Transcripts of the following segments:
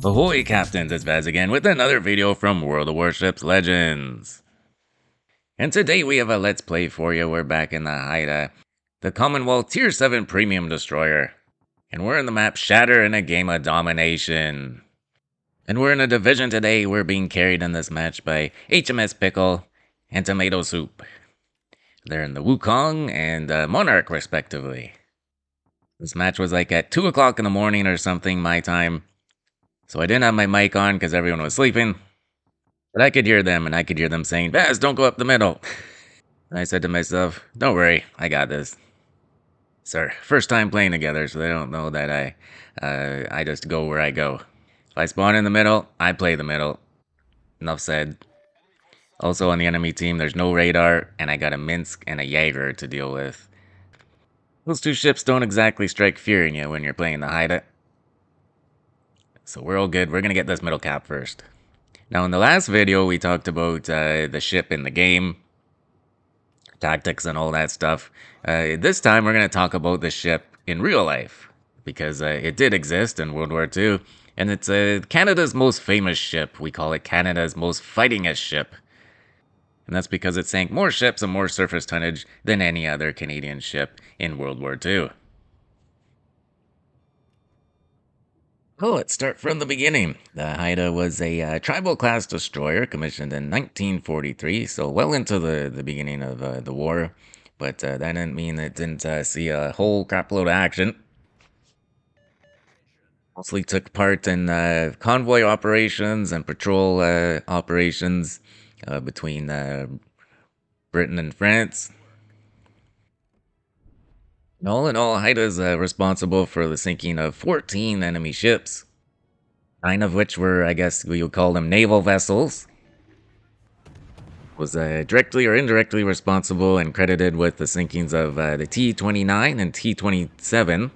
Ahoy Captains, it's Vaz again with another video from World of Warships Legends. And today we have a Let's Play for you. We're back in the Haida, the Commonwealth Tier 7 Premium Destroyer. And we're in the map Shatter in a game of domination. And we're in a division today. We're being carried in this match by HMS Pickle and Tomato Soup. They're in the Wukong and Monarch respectively. This match was like at 2 o'clock in the morning or something, my time. So I didn't have my mic on because everyone was sleeping. But I could hear them, and I could hear them saying, Baz, don't go up the middle. And I said to myself, don't worry, I got this. Sir, first time playing together, so they don't know that I just go where I go. If I spawn in the middle, I play the middle. Enough said. Also on the enemy team, there's no radar, and I got a Minsk and a Jaeger to deal with. Those two ships don't exactly strike fear in you when you're playing the Haida. So we're all good. We're going to get this middle cap first. Now, in the last video, we talked about the ship in the game, tactics and all that stuff. This time, we're going to talk about the ship in real life, because it did exist in World War II, and it's Canada's most famous ship. We call it Canada's most fightingest ship. And that's because it sank more ships and more surface tonnage than any other Canadian ship in World War II. Well, let's start from the beginning. The Haida was a tribal-class destroyer commissioned in 1943, so well into the beginning of the war. But that didn't mean it didn't see a whole crapload of action. Mostly took part in convoy operations and patrol operations between Britain and France. All in all, Haida is responsible for the sinking of 14 enemy ships, 9 of which were, I guess we would call them naval vessels. Was directly or indirectly responsible and credited with the sinkings of the T-29 and T-27,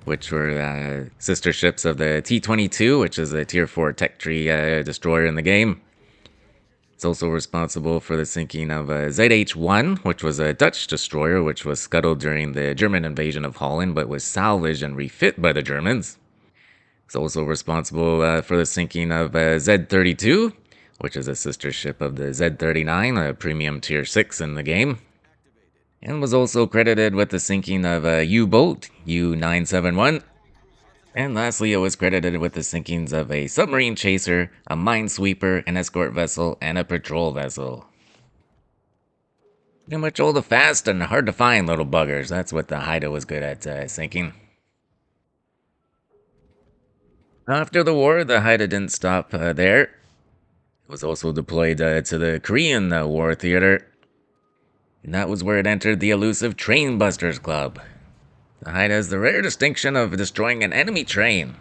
which were sister ships of the T-22, which is a Tier 4 tech tree destroyer in the game. It's also responsible for the sinking of ZH-1, which was a Dutch destroyer which was scuttled during the German invasion of Holland but was salvaged and refit by the Germans. It's also responsible for the sinking of Z-32, which is a sister ship of the Z-39, a premium tier 6 in the game. And was also credited with the sinking of a U-boat, U-971. And lastly, it was credited with the sinkings of a submarine chaser, a minesweeper, an escort vessel, and a patrol vessel. Pretty much all the fast and hard to find little buggers. That's what the Haida was good at sinking. After the war, the Haida didn't stop there. It was also deployed to the Korean War theater. And that was where it entered the elusive Train Busters Club. The Haida has the rare distinction of destroying an enemy train.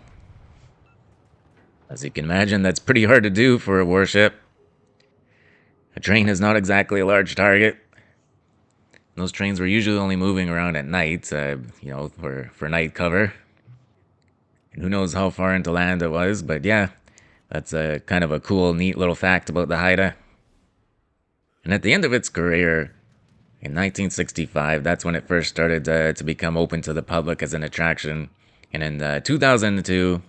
As you can imagine, that's pretty hard to do for a warship. A train is not exactly a large target. Those trains were usually only moving around at night, for night cover. And who knows how far into land it was, but yeah, that's a kind of a cool, neat little fact about the Haida. And at the end of its career, in 1965, that's when it first started to become open to the public as an attraction. And in 2002,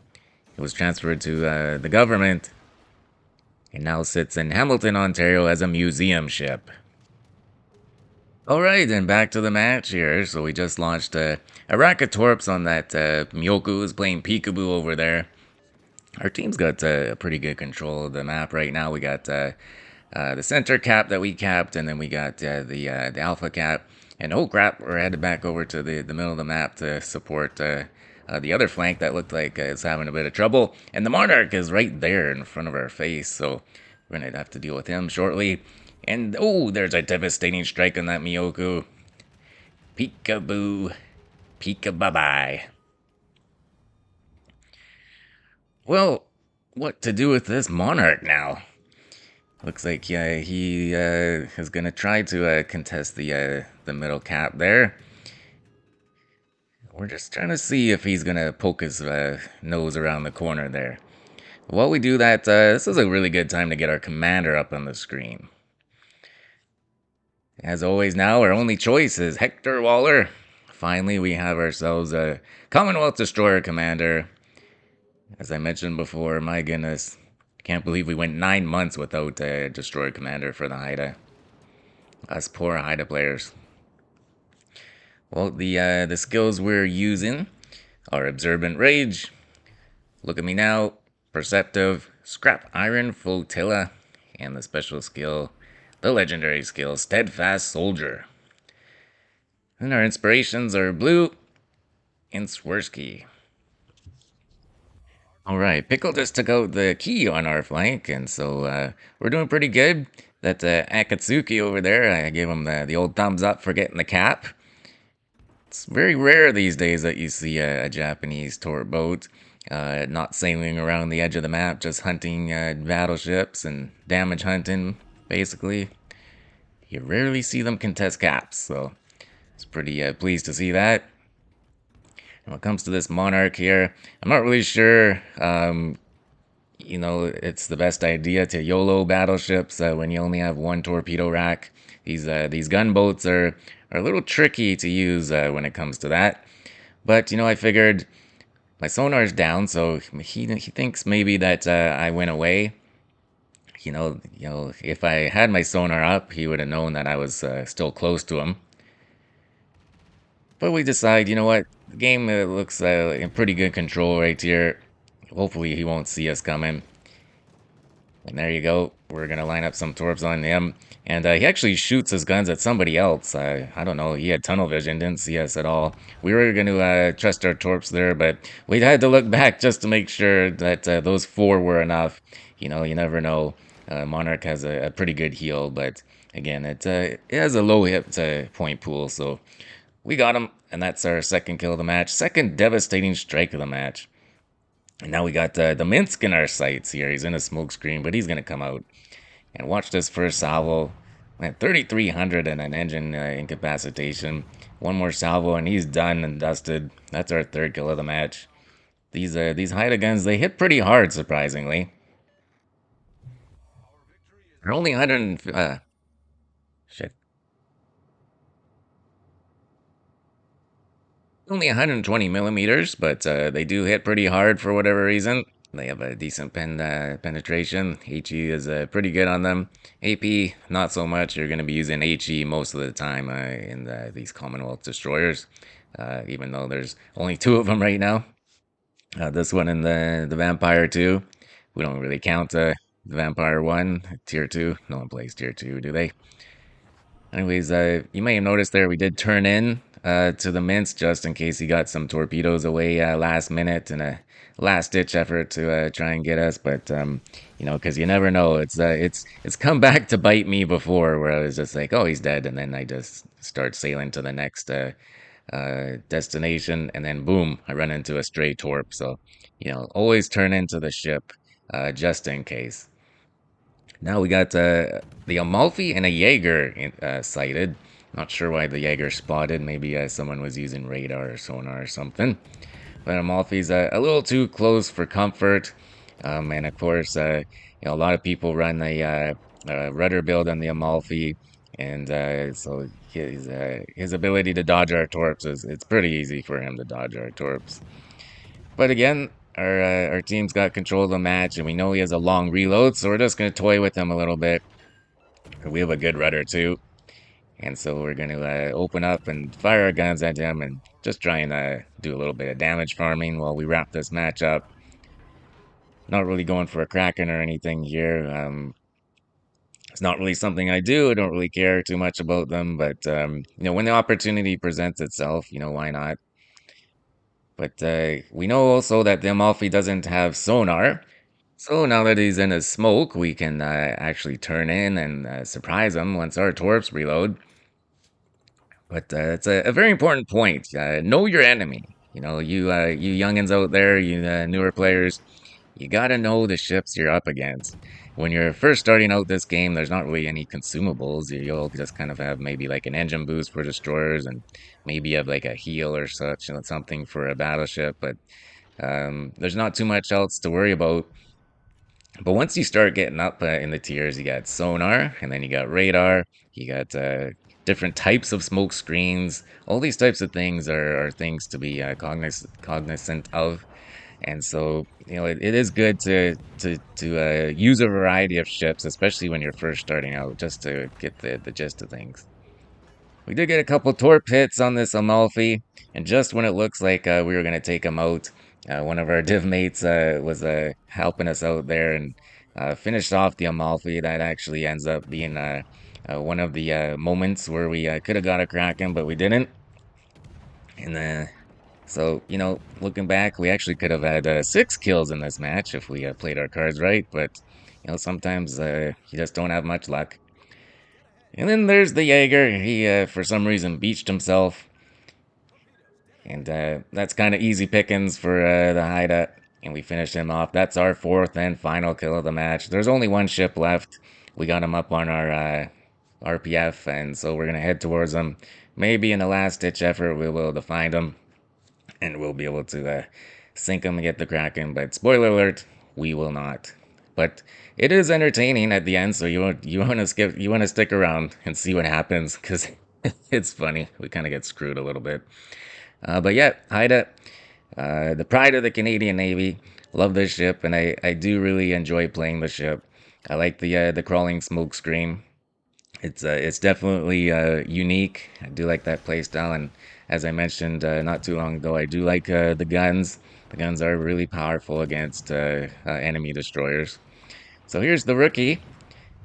it was transferred to the government and now sits in Hamilton, Ontario as a museum ship. Alright, and back to the match here. So we just launched a rack of torps on that Myoku who's playing peekaboo over there. Our team's got pretty good control of the map right now. We got the center cap that we capped, and then we got the alpha cap. And oh crap, we're headed back over to the middle of the map to support the other flank that looked like it's having a bit of trouble. And the Monarch is right there in front of our face, so we're going to have to deal with him shortly. And oh, there's a devastating strike on that Myoku. Peekaboo. Peeka-bye-bye. Well, what to do with this Monarch now? Looks like he is going to try to contest the middle cap there. We're just trying to see if he's going to poke his nose around the corner there. While we do that, this is a really good time to get our commander up on the screen. As always now, our only choice is Hector Waller. Finally, we have ourselves a Commonwealth Destroyer Commander. As I mentioned before, my goodness, can't believe we went 9 months without a Destroyer Commander for the Haida. Us poor Haida players. Well, the skills we're using are Observant Rage, Look at Me Now, Perceptive, Scrap Iron Flotilla, and the special skill, the legendary skill, Steadfast Soldier. And our inspirations are Blue and Swirsky. All right, Pickle just took out the key on our flank, and so we're doing pretty good. That Akatsuki over there, I gave him the old thumbs up for getting the cap. It's very rare these days that you see a Japanese tour boat not sailing around the edge of the map, just hunting battleships and damage hunting, basically. You rarely see them contest caps, so it's pretty pleased to see that. When it comes to this Monarch here, I'm not really sure. It's the best idea to YOLO battleships when you only have one torpedo rack. These gunboats are a little tricky to use when it comes to that. But I figured my sonar's down, so he thinks maybe that I went away. If I had my sonar up, he would have known that I was still close to him. But we decide, you know what? The game looks in pretty good control right here. Hopefully he won't see us coming. And there you go. We're going to line up some torps on him. And he actually shoots his guns at somebody else. I don't know. He had tunnel vision, didn't see us at all. We were going to trust our torps there, but we had to look back just to make sure that those four were enough. You never know. Monarch has a pretty good heal, but again, it has a low hit point pool, so we got him, and that's our second kill of the match. Second devastating strike of the match. And now we got the Minsk in our sights here. He's in a smoke screen, but he's going to come out. And watch this first salvo. Went 3,300 and an engine incapacitation. One more salvo and he's done and dusted. That's our third kill of the match. These Haida guns, they hit pretty hard, surprisingly. They're only 100. Shit. Only 120 millimeters, but they do hit pretty hard for whatever reason. They have a decent penetration. HE is pretty good on them. AP, not so much. You're going to be using HE most of the time in these Commonwealth destroyers, even though there's only two of them right now. This one and the Vampire 2. We don't really count the Vampire 1, Tier 2. No one plays Tier 2, do they? Anyways, you may have noticed there we did turn in to the mints just in case he got some torpedoes away last minute in a last ditch effort to try and get us. But because you never know, it's come back to bite me before, where I was just like, oh, he's dead, and then I just start sailing to the next destination, and then boom, I run into a stray torp. So always turn into the ship just in case. Now we got the Amalfi and a Jaeger sighted. Not sure why the Jaeger spotted. Maybe someone was using radar or sonar or something. But Amalfi's a little too close for comfort. And of course, a lot of people run a rudder build on the Amalfi. And so his ability to dodge our torps it's pretty easy for him to dodge our torps. But again, our team's got control of the match, and we know he has a long reload, so we're just going to toy with him a little bit. We have a good rudder too, and so we're going to open up and fire our guns at him and just try and do a little bit of damage farming while we wrap this match up. Not really going for a Kraken or anything here. It's not really something I do. I don't really care too much about them, but when the opportunity presents itself, why not? But we know also that the Amalfi doesn't have sonar. So now that he's in his smoke, we can actually turn in and surprise him once our torps reload. But it's a very important point. Know your enemy. You youngins out there, you newer players, you gotta know the ships you're up against. When you're first starting out this game, there's not really any consumables. You'll just kind of have maybe like an engine boost for destroyers, and maybe you have like a heal or such, something for a battleship. But there's not too much else to worry about. But once you start getting up in the tiers, you got sonar, and then you got radar, you got different types of smoke screens. All these types of things are things to be cognizant of. And so, it is good to use a variety of ships, especially when you're first starting out, just to get the gist of things. We did get a couple torp hits on this Amalfi, and just when it looks like we were going to take him out, one of our div mates was helping us out there and finished off the Amalfi. That actually ends up being one of the moments where we could have got a Kraken, but we didn't. And so, looking back, we actually could have had 6 kills in this match if we played our cards right, but, sometimes you just don't have much luck. And then there's the Jaeger. He, for some reason, beached himself. And that's kind of easy pickings for the Haida. And we finished him off. That's our 4th and final kill of the match. There's only one ship left. We got him up on our RPF, and so we're going to head towards him. Maybe in a last-ditch effort, we'll be able to find him. And we'll be able to sink him and get the Kraken. But spoiler alert, we will not. But it is entertaining at the end, so you want to stick around and see what happens, because it's funny. We kind of get screwed a little bit. But yeah, Haida, the pride of the Canadian Navy. Love this ship, and I do really enjoy playing the ship. I like the crawling smoke screen. It's definitely unique. I do like that playstyle, and as I mentioned not too long ago, I do like the guns. The guns are really powerful against enemy destroyers. So here's the rookie,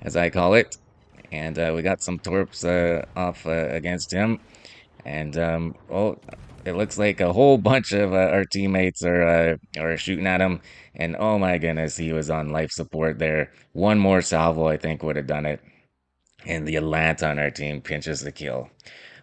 as I call it, and we got some torps off against him, and it looks like a whole bunch of our teammates are shooting at him, and oh my goodness, he was on life support there. One more salvo, I think, would have done it. And the Atlanta on our team pinches the kill.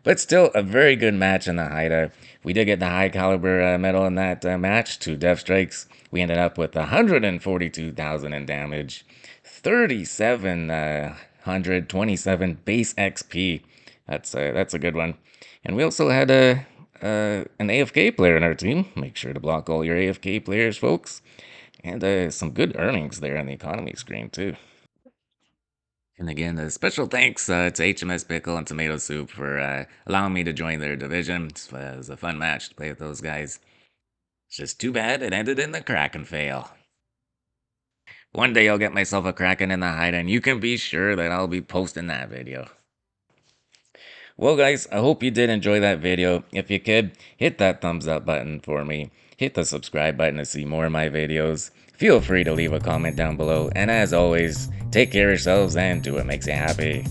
But still, a very good match in the Haida. We did get the high caliber medal in that match, 2 death strikes. We ended up with 142,000 in damage, 3,727 base XP. That's a good one. And we also had an AFK player in our team. Make sure to block all your AFK players, folks. And some good earnings there on the economy screen, too. And again, a special thanks to HMS Pickle and Tomato Soup for allowing me to join their division. It was a fun match to play with those guys. It's just too bad it ended in the Kraken fail. One day I'll get myself a Kraken in the hide, and you can be sure that I'll be posting that video. Well, guys, I hope you did enjoy that video. If you could, hit that thumbs up button for me. Hit the subscribe button to see more of my videos. Feel free to leave a comment down below. And as always, take care of yourselves and do what makes you happy.